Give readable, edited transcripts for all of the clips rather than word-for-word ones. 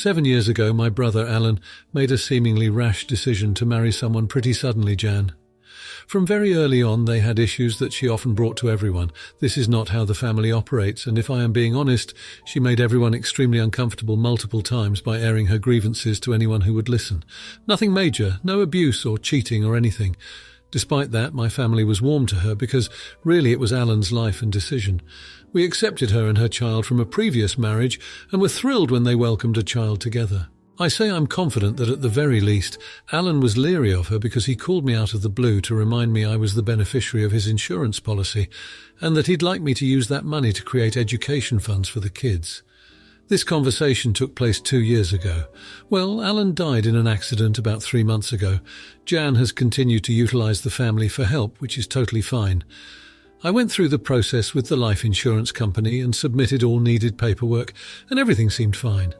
7 years ago, my brother Alan made a seemingly rash decision to marry someone pretty suddenly, Jan. From very early on, they had issues that she often brought to everyone. This is not how the family operates, and if I am being honest, she made everyone extremely uncomfortable multiple times by airing her grievances to anyone who would listen. Nothing major, no abuse or cheating or anything. Despite that, my family was warm to her because really it was Alan's life and decision. We accepted her and her child from a previous marriage and were thrilled when they welcomed a child together. I say I'm confident that at the very least, Alan was leery of her because he called me out of the blue to remind me I was the beneficiary of his insurance policy and that he'd like me to use that money to create education funds for the kids. This conversation took place 2 years ago. Well, Alan died in an accident about 3 months ago. Jan has continued to utilise the family for help, which is totally fine. I went through the process with the life insurance company and submitted all needed paperwork, and everything seemed fine.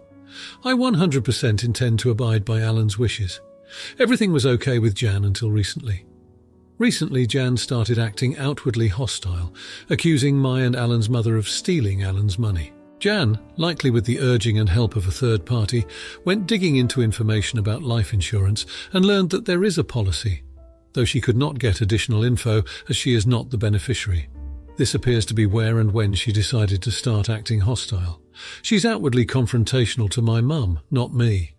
I 100% intend to abide by Alan's wishes. Everything was okay with Jan until recently. Recently, Jan started acting outwardly hostile, accusing my and Alan's mother of stealing Alan's money. Jan, likely with the urging and help of a third party, went digging into information about life insurance and learned that there is a policy, though she could not get additional info as she is not the beneficiary. This appears to be where and when she decided to start acting hostile. She's outwardly confrontational to my mum, not me.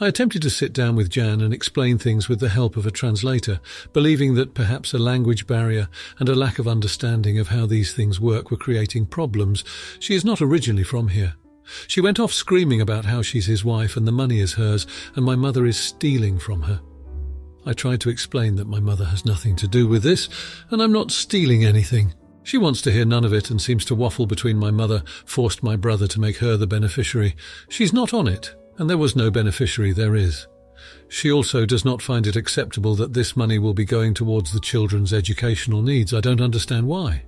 I attempted to sit down with Jan and explain things with the help of a translator, believing that perhaps a language barrier and a lack of understanding of how these things work were creating problems. She is not originally from here. She went off screaming about how she's his wife and the money is hers and my mother is stealing from her. I tried to explain that my mother has nothing to do with this and I'm not stealing anything. She wants to hear none of it and seems to waffle between my mother, forced my brother to make her the beneficiary. She's not on it. And there was no beneficiary, there is. She also does not find it acceptable that this money will be going towards the children's educational needs. I don't understand why.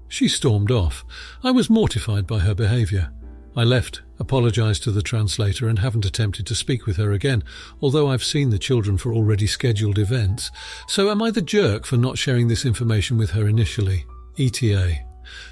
She stormed off. I was mortified by her behaviour. I left, apologised to the translator and haven't attempted to speak with her again, although I've seen the children for already scheduled events. So am I the jerk for not sharing this information with her initially? ETA.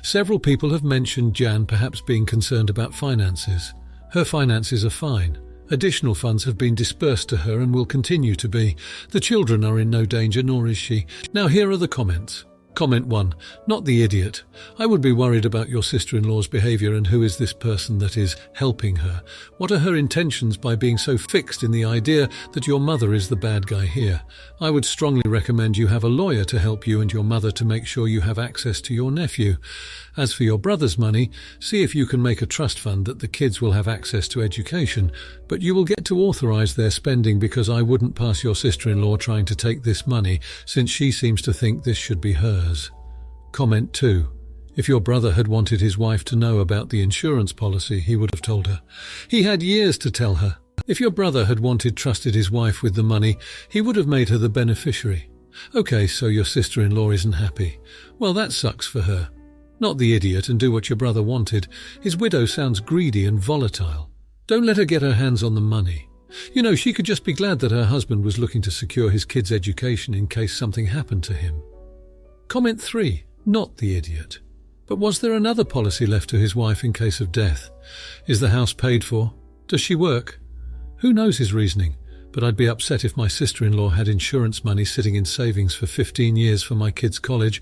Several people have mentioned Jan perhaps being concerned about finances. Her finances are fine. Additional funds have been dispersed to her and will continue to be. The children are in no danger, nor is she. Now here are the comments. Comment 1. Not the idiot. I would be worried about your sister-in-law's behaviour and who is this person that is helping her. What are her intentions by being so fixed in the idea that your mother is the bad guy here? I would strongly recommend you have a lawyer to help you and your mother to make sure you have access to your nephew. As for your brother's money, see if you can make a trust fund that the kids will have access to education, but you will get to authorise their spending because I wouldn't pass your sister-in-law trying to take this money since she seems to think this should be hers. Comment 2. If your brother had wanted his wife to know about the insurance policy, he would have told her. He had years to tell her. If your brother had trusted his wife with the money, he would have made her the beneficiary. Okay, so your sister-in-law isn't happy. Well, that sucks for her. Not the idiot and do what your brother wanted. His widow sounds greedy and volatile. Don't let her get her hands on the money. You know, she could just be glad that her husband was looking to secure his kids' education in case something happened to him. Comment 3. Not the idiot. But was there another policy left to his wife in case of death? Is the house paid for? Does she work? Who knows his reasoning? But I'd be upset if my sister-in-law had insurance money sitting in savings for 15 years for my kids' college,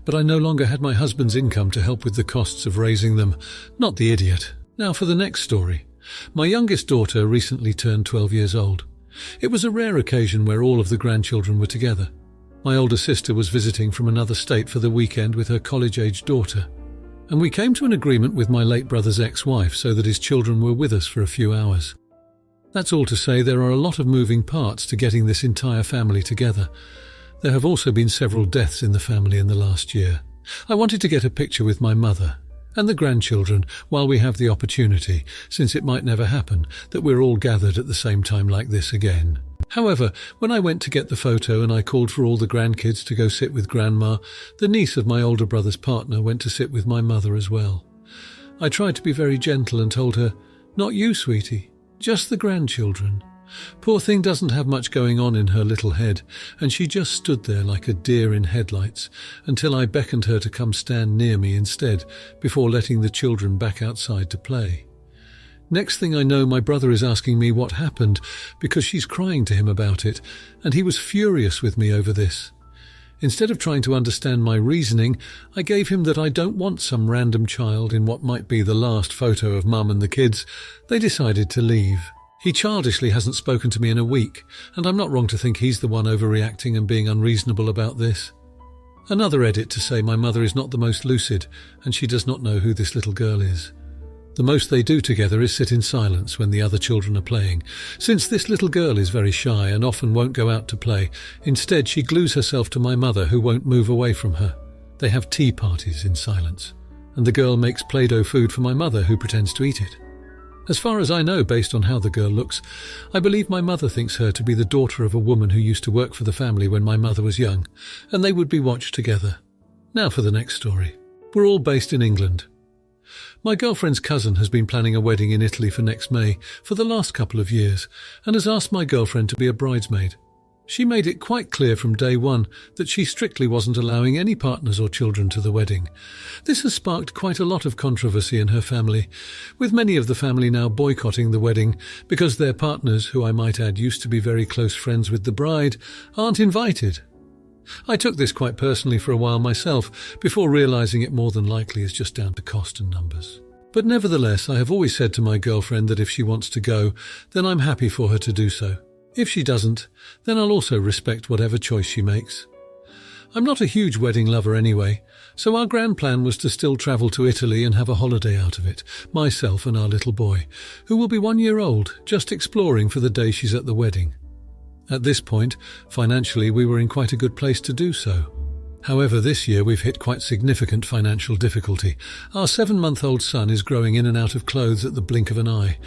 but I no longer had my husband's income to help with the costs of raising them. Not the idiot. Now for the next story. My youngest daughter recently turned 12 years old. It was a rare occasion where all of the grandchildren were together. My older sister was visiting from another state for the weekend with her college-aged daughter, and we came to an agreement with my late brother's ex-wife so that his children were with us for a few hours. That's all to say there are a lot of moving parts to getting this entire family together. There have also been several deaths in the family in the last year. I wanted to get a picture with my mother and the grandchildren while we have the opportunity, since it might never happen that we're all gathered at the same time like this again. However, when I went to get the photo and I called for all the grandkids to go sit with Grandma, the niece of my older brother's partner went to sit with my mother as well. I tried to be very gentle and told her, "Not you, sweetie, just the grandchildren." Poor thing doesn't have much going on in her little head, and she just stood there like a deer in headlights until I beckoned her to come stand near me instead, before letting the children back outside to play. Next thing I know, my brother is asking me what happened because she's crying to him about it, and he was furious with me over this. Instead of trying to understand my reasoning, I gave him that I don't want some random child in what might be the last photo of Mum and the kids. They decided to leave. He childishly hasn't spoken to me in a week, and I'm not wrong to think he's the one overreacting and being unreasonable about this. Another edit to say my mother is not the most lucid, and she does not know who this little girl is. The most they do together is sit in silence when the other children are playing. Since this little girl is very shy and often won't go out to play, instead she glues herself to my mother, who won't move away from her. They have tea parties in silence, and the girl makes Play-Doh food for my mother, who pretends to eat it. As far as I know, based on how the girl looks, I believe my mother thinks her to be the daughter of a woman who used to work for the family when my mother was young, and they would be watched together. Now for the next story. We're all based in England. My girlfriend's cousin has been planning a wedding in Italy for next May for the last couple of years and has asked my girlfriend to be a bridesmaid. She made it quite clear from day one that she strictly wasn't allowing any partners or children to the wedding. This has sparked quite a lot of controversy in her family, with many of the family now boycotting the wedding because their partners, who I might add used to be very close friends with the bride, aren't invited. I took this quite personally for a while myself, before realising it more than likely is just down to cost and numbers. But nevertheless, I have always said to my girlfriend that if she wants to go, then I'm happy for her to do so. If she doesn't, then I'll also respect whatever choice she makes. I'm not a huge wedding lover anyway, so our grand plan was to still travel to Italy and have a holiday out of it, myself and our little boy, who will be 1 year old, just exploring for the day she's at the wedding. At this point, financially, we were in quite a good place to do so. However, this year we've hit quite significant financial difficulty. Our 7-month-old son is growing in and out of clothes at the blink of an eye.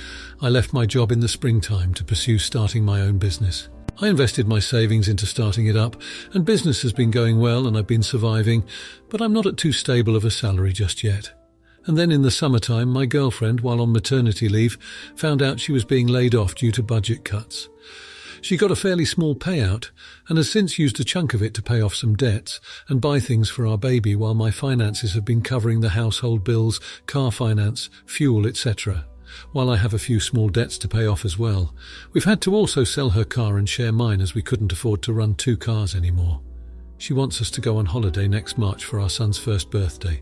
I left my job in the springtime to pursue starting my own business. I invested my savings into starting it up, and business has been going well and I've been surviving, but I'm not at too stable of a salary just yet. And then in the summertime, my girlfriend, while on maternity leave, found out she was being laid off due to budget cuts. She got a fairly small payout and has since used a chunk of it to pay off some debts and buy things for our baby, while my finances have been covering the household bills, car finance, fuel, etc., while I have a few small debts to pay off as well. We've had to also sell her car and share mine as we couldn't afford to run 2 cars anymore. She wants us to go on holiday next March for our son's 1st birthday,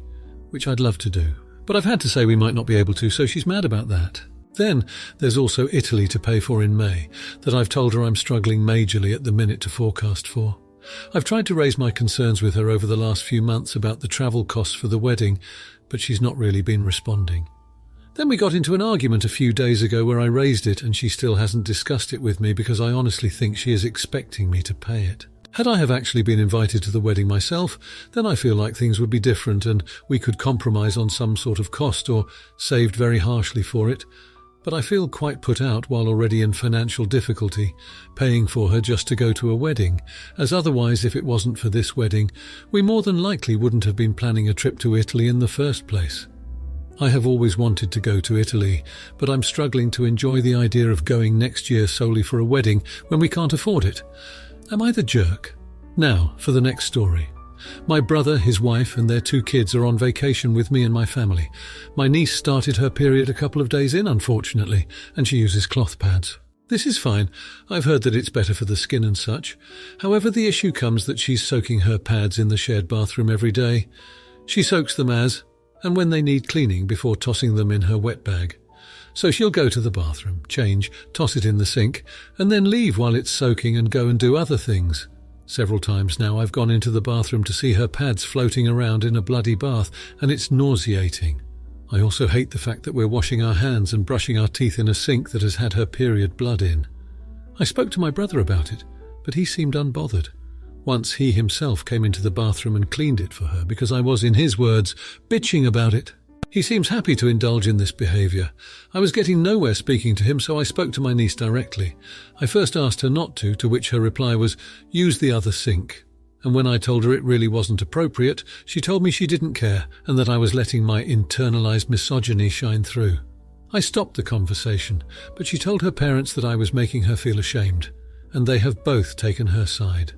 which I'd love to do. But I've had to say we might not be able to, so she's mad about that. Then there's also Italy to pay for in May, that I've told her I'm struggling majorly at the minute to forecast for. I've tried to raise my concerns with her over the last few months about the travel costs for the wedding, but she's not really been responding. Then we got into an argument a few days ago where I raised it and she still hasn't discussed it with me because I honestly think she is expecting me to pay it. Had I have actually been invited to the wedding myself, then I feel like things would be different and we could compromise on some sort of cost or saved very harshly for it. But I feel quite put out while already in financial difficulty, paying for her just to go to a wedding, as otherwise if it wasn't for this wedding, we more than likely wouldn't have been planning a trip to Italy in the first place. I have always wanted to go to Italy, but I'm struggling to enjoy the idea of going next year solely for a wedding when we can't afford it. Am I the jerk? Now, for the next story. My brother, his wife, and their 2 kids are on vacation with me and my family. My niece started her period a couple of days in, unfortunately, and she uses cloth pads. This is fine. I've heard that it's better for the skin and such. However, the issue comes that she's soaking her pads in the shared bathroom every day. She soaks them and when they need cleaning before tossing them in her wet bag. So she'll go to the bathroom, change, toss it in the sink, and then leave while it's soaking and go and do other things. Several times now I've gone into the bathroom to see her pads floating around in a bloody bath, and it's nauseating. I also hate the fact that we're washing our hands and brushing our teeth in a sink that has had her period blood in. I spoke to my brother about it, but he seemed unbothered. Once he himself came into the bathroom and cleaned it for her because I was, in his words, bitching about it. He seems happy to indulge in this behaviour. I was getting nowhere speaking to him, so I spoke to my niece directly. I first asked her not to which her reply was, "Use the other sink." And when I told her it really wasn't appropriate, she told me she didn't care and that I was letting my internalised misogyny shine through. I stopped the conversation, but she told her parents that I was making her feel ashamed, and they have both taken her side.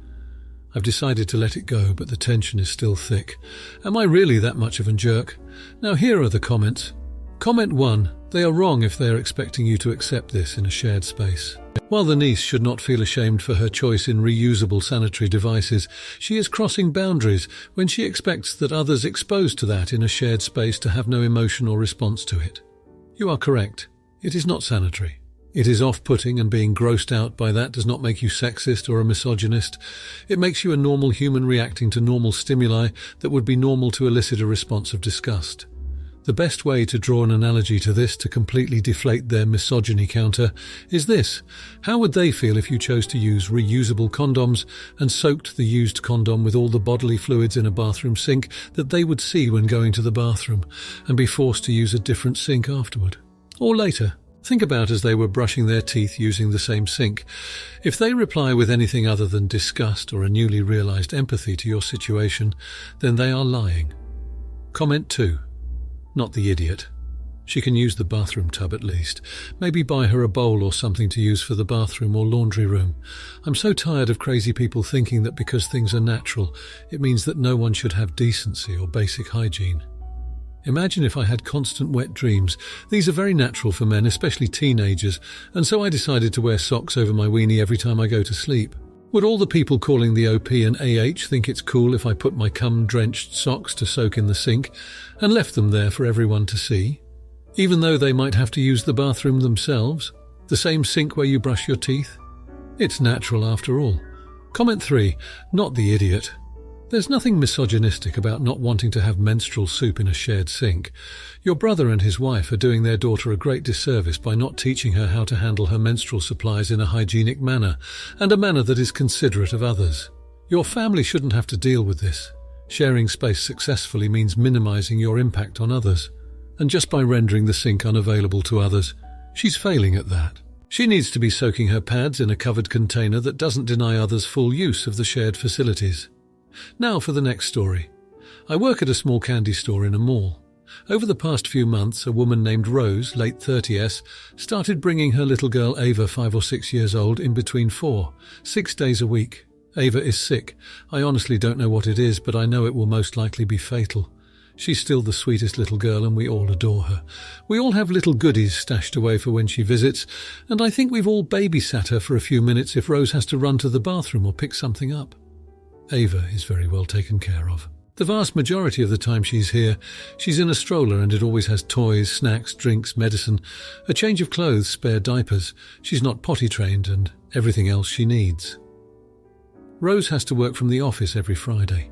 I've decided to let it go, but the tension is still thick. Am I really that much of a jerk? Now here are the comments. Comment 1. They are wrong if they are expecting you to accept this in a shared space. While the niece should not feel ashamed for her choice in reusable sanitary devices, she is crossing boundaries when she expects that others exposed to that in a shared space to have no emotion or response to it. You are correct. It is not sanitary. It is off-putting, and being grossed out by that does not make you sexist or a misogynist. It makes you a normal human reacting to normal stimuli that would be normal to elicit a response of disgust. The best way to draw an analogy to this to completely deflate their misogyny counter is this. How would they feel if you chose to use reusable condoms and soaked the used condom with all the bodily fluids in a bathroom sink that they would see when going to the bathroom and be forced to use a different sink afterward? Or later. Think about as they were brushing their teeth using the same sink. If they reply with anything other than disgust or a newly realized empathy to your situation, then they are lying. Comment 2. Not the idiot. She can use the bathroom tub at least. Maybe buy her a bowl or something to use for the bathroom or laundry room. I'm so tired of crazy people thinking that because things are natural, it means that no one should have decency or basic hygiene. Imagine if I had constant wet dreams. These are very natural for men, especially teenagers, and so I decided to wear socks over my weenie every time I go to sleep. Would all the people calling the OP and AH think it's cool if I put my cum-drenched socks to soak in the sink and left them there for everyone to see? Even though they might have to use the bathroom themselves? The same sink where you brush your teeth? It's natural after all. Comment 3. Not the idiot. There's nothing misogynistic about not wanting to have menstrual soup in a shared sink. Your brother and his wife are doing their daughter a great disservice by not teaching her how to handle her menstrual supplies in a hygienic manner, and a manner that is considerate of others. Your family shouldn't have to deal with this. Sharing space successfully means minimizing your impact on others. And just by rendering the sink unavailable to others, she's failing at that. She needs to be soaking her pads in a covered container that doesn't deny others full use of the shared facilities. Now for the next story. I work at a small candy store in a mall. Over the past few months, a woman named Rose, late 30s, started bringing her little girl Ava, 5 or 6 years old, in between 6 days a week. Ava is sick. I honestly don't know what it is, but I know it will most likely be fatal. She's still the sweetest little girl and we all adore her. We all have little goodies stashed away for when she visits, and I think we've all babysat her for a few minutes if Rose has to run to the bathroom or pick something up. Ava is very well taken care of. The vast majority of the time she's here, she's in a stroller and it always has toys, snacks, drinks, medicine, a change of clothes, spare diapers. She's not potty trained and everything else she needs. Rose has to work from the office every Friday.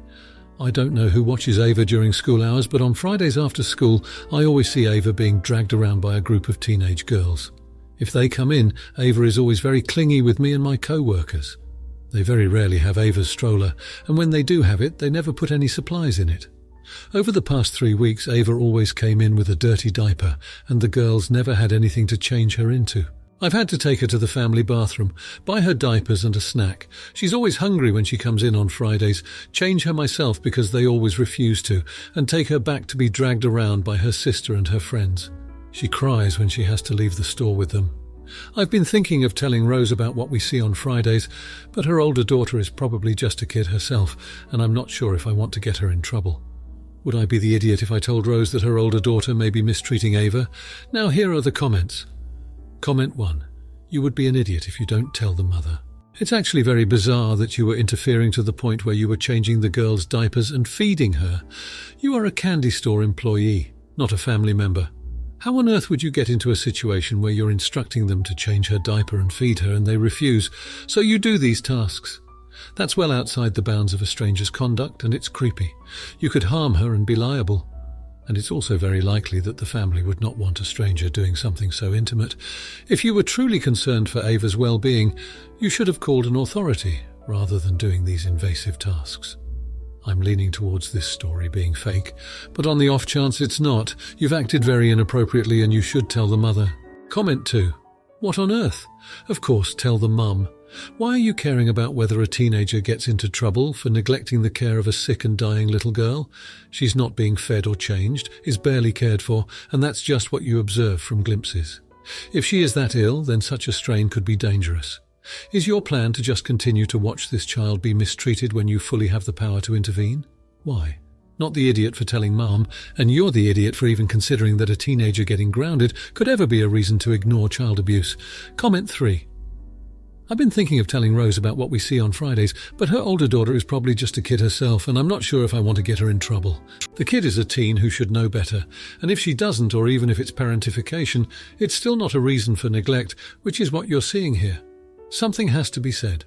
I don't know who watches Ava during school hours, but on Fridays after school, I always see Ava being dragged around by a group of teenage girls. If they come in, Ava is always very clingy with me and my co-workers. They very rarely have Ava's stroller, and when they do have it, they never put any supplies in it. Over the past 3 weeks, Ava always came in with a dirty diaper, and the girls never had anything to change her into. I've had to take her to the family bathroom, buy her diapers and a snack. She's always hungry when she comes in on Fridays, change her myself because they always refuse to, and take her back to be dragged around by her sister and her friends. She cries when she has to leave the store with them. I've been thinking of telling Rose about what we see on Fridays, but her older daughter is probably just a kid herself, and I'm not sure if I want to get her in trouble. Would I be the idiot if I told Rose that her older daughter may be mistreating Ava? Now here are the comments. Comment 1. You would be an idiot if you don't tell the mother. It's actually very bizarre that you were interfering to the point where you were changing the girl's diapers and feeding her. You are a candy store employee, not a family member. How on earth would you get into a situation where you're instructing them to change her diaper and feed her and they refuse, so you do these tasks? That's well outside the bounds of a stranger's conduct, and it's creepy. You could harm her and be liable. And it's also very likely that the family would not want a stranger doing something so intimate. If you were truly concerned for Ava's well-being, you should have called an authority rather than doing these invasive tasks. I'm leaning towards this story being fake, but on the off chance it's not, you've acted very inappropriately and you should tell the mother. Comment 2. What on earth? Of course, tell the mum. Why are you caring about whether a teenager gets into trouble for neglecting the care of a sick and dying little girl? She's not being fed or changed, is barely cared for, and that's just what you observe from glimpses. If she is that ill, then such a strain could be dangerous. Is your plan to just continue to watch this child be mistreated when you fully have the power to intervene? Why? not the idiot for telling mum, and you're the idiot for even considering that a teenager getting grounded could ever be a reason to ignore child abuse. Comment 3. I've been thinking of telling Rose about what we see on Fridays, but her older daughter is probably just a kid herself, and I'm not sure if I want to get her in trouble. The kid is a teen who should know better, and if she doesn't, or even if it's parentification, it's still not a reason for neglect, which is what you're seeing here. Something has to be said.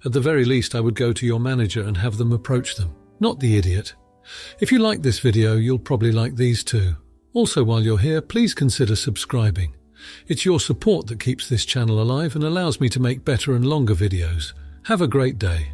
At the very least, I would go to your manager and have them approach them, not the idiot. If you like this video, you'll probably like these too. Also, while you're here, please consider subscribing. It's your support that keeps this channel alive and allows me to make better and longer videos. Have a great day.